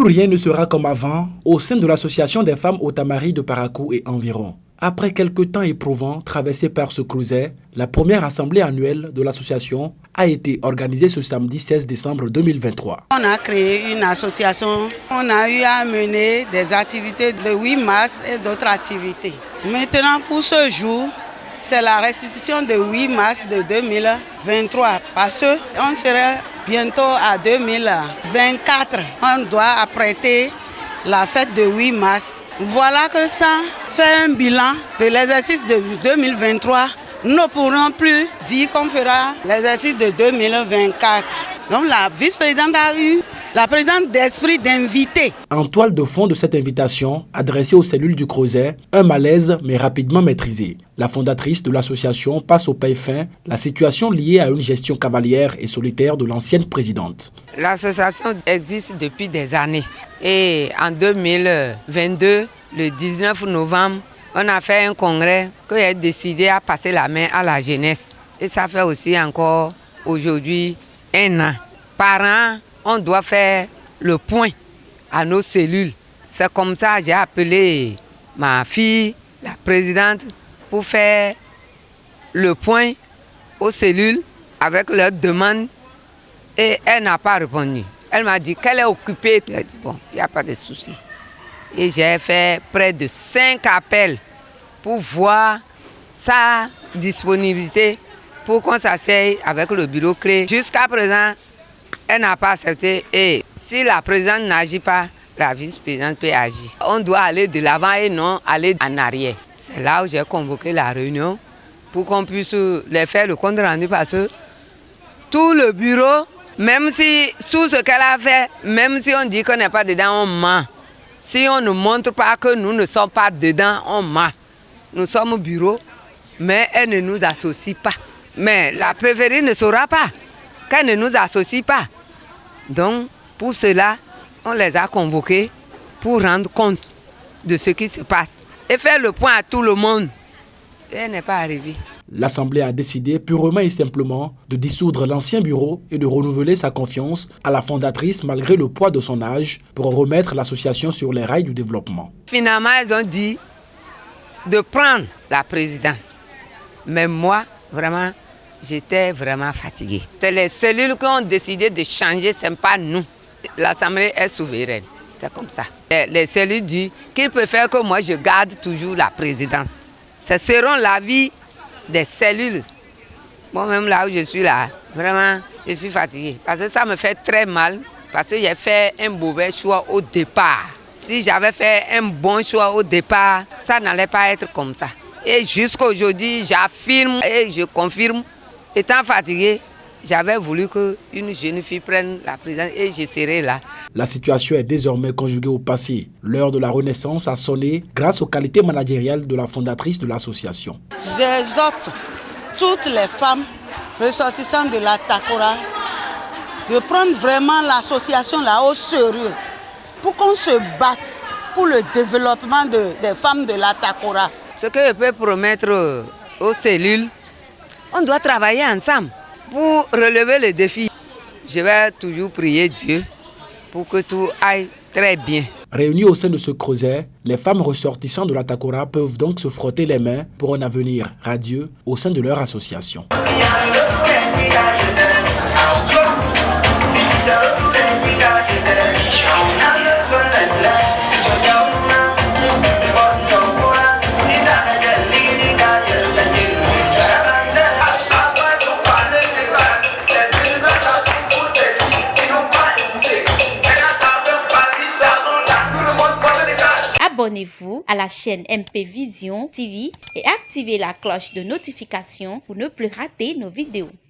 Plus rien ne sera comme avant au sein de l'association des femmes Otamari de Parakou et environ. Après quelques temps éprouvants traversés par ce creuset, la première assemblée annuelle de l'association a été organisée ce samedi 16 décembre 2023. On a créé une association, on a eu à mener des activités le 8 mars et d'autres activités. Maintenant pour ce jour, c'est la restitution de 8 mars de 2023 parce qu'on serait bientôt à 2024. On doit apprêter la fête de 8 mars. Voilà que ça fait un bilan de l'exercice de 2023. Nous ne pourrons plus dire qu'on fera l'exercice de 2024. Donc la vice-présidente a eu la présence d'esprit d'inviter. En toile de fond de cette invitation, adressée aux cellules du creuset, un malaise mais rapidement maîtrisé. La fondatrice de l'association passe au peigne fin la situation liée à une gestion cavalière et solitaire de l'ancienne présidente. L'association existe depuis des années et en 2022, le 19 novembre, on a fait un congrès qui a décidé à passer la main à la jeunesse. Et ça fait aussi encore aujourd'hui 1 an. Par an, on doit faire le point à nos cellules. C'est comme ça que j'ai appelé ma fille, la présidente, pour faire le point aux cellules avec leurs demandes. Et elle n'a pas répondu. Elle m'a dit qu'elle est occupée. Elle a dit bon, il n'y a pas de souci. Et j'ai fait près de 5 appels pour voir sa disponibilité pour qu'on s'asseye avec le bureau clé. Jusqu'à présent, elle n'a pas accepté. Et si la présidente n'agit pas, la vice-présidente peut agir. On doit aller de l'avant et non aller en arrière. C'est là où j'ai convoqué la réunion pour qu'on puisse les faire le compte rendu parce que tout le bureau, même si sous ce qu'elle a fait, même si on dit qu'on n'est pas dedans, on ment. Si on ne montre pas que nous ne sommes pas dedans, on ment. Nous sommes au bureau, mais elle ne nous associe pas. Mais la préférée ne saura pas qu'elle ne nous associe pas. Donc, pour cela, on les a convoqués pour rendre compte de ce qui se passe et faire le point à tout le monde. Et elle n'est pas arrivée. L'Assemblée a décidé purement et simplement de dissoudre l'ancien bureau et de renouveler sa confiance à la fondatrice malgré le poids de son âge pour remettre l'association sur les rails du développement. Finalement, elles ont dit de prendre la présidence. Mais moi, vraiment, j'étais vraiment fatiguée. C'est les cellules qui ont décidé de changer, ce n'est pas nous. L'Assemblée est souveraine, c'est comme ça. Les cellules disent qu'ils préfèrent que moi je garde toujours la présidence. Ce seront l'avis des cellules. Moi-même là où je suis là, vraiment, je suis fatiguée. Parce que ça me fait très mal, parce que j'ai fait un mauvais choix au départ. Si j'avais fait un bon choix au départ, ça n'allait pas être comme ça. Et jusqu'à aujourd'hui, j'affirme et je confirme, étant fatiguée, j'avais voulu qu'une jeune fille prenne la présidence et je serai là. La situation est désormais conjuguée au passé. L'heure de la renaissance a sonné grâce aux qualités managériales de la fondatrice de l'association. J'exhorte toutes les femmes ressortissantes de la Takora de prendre vraiment l'association là au sérieux pour qu'on se batte pour le développement des femmes de la Takora. Ce que je peux promettre aux cellules, on doit travailler ensemble pour relever les défis. Je vais toujours prier Dieu pour que tout aille très bien. Réunies au sein de ce creuset, les femmes ressortissantes de la Takora peuvent donc se frotter les mains pour un avenir radieux au sein de leur association. Abonnez-vous à la chaîne MP Vision TV et activez la cloche de notification pour ne plus rater nos vidéos.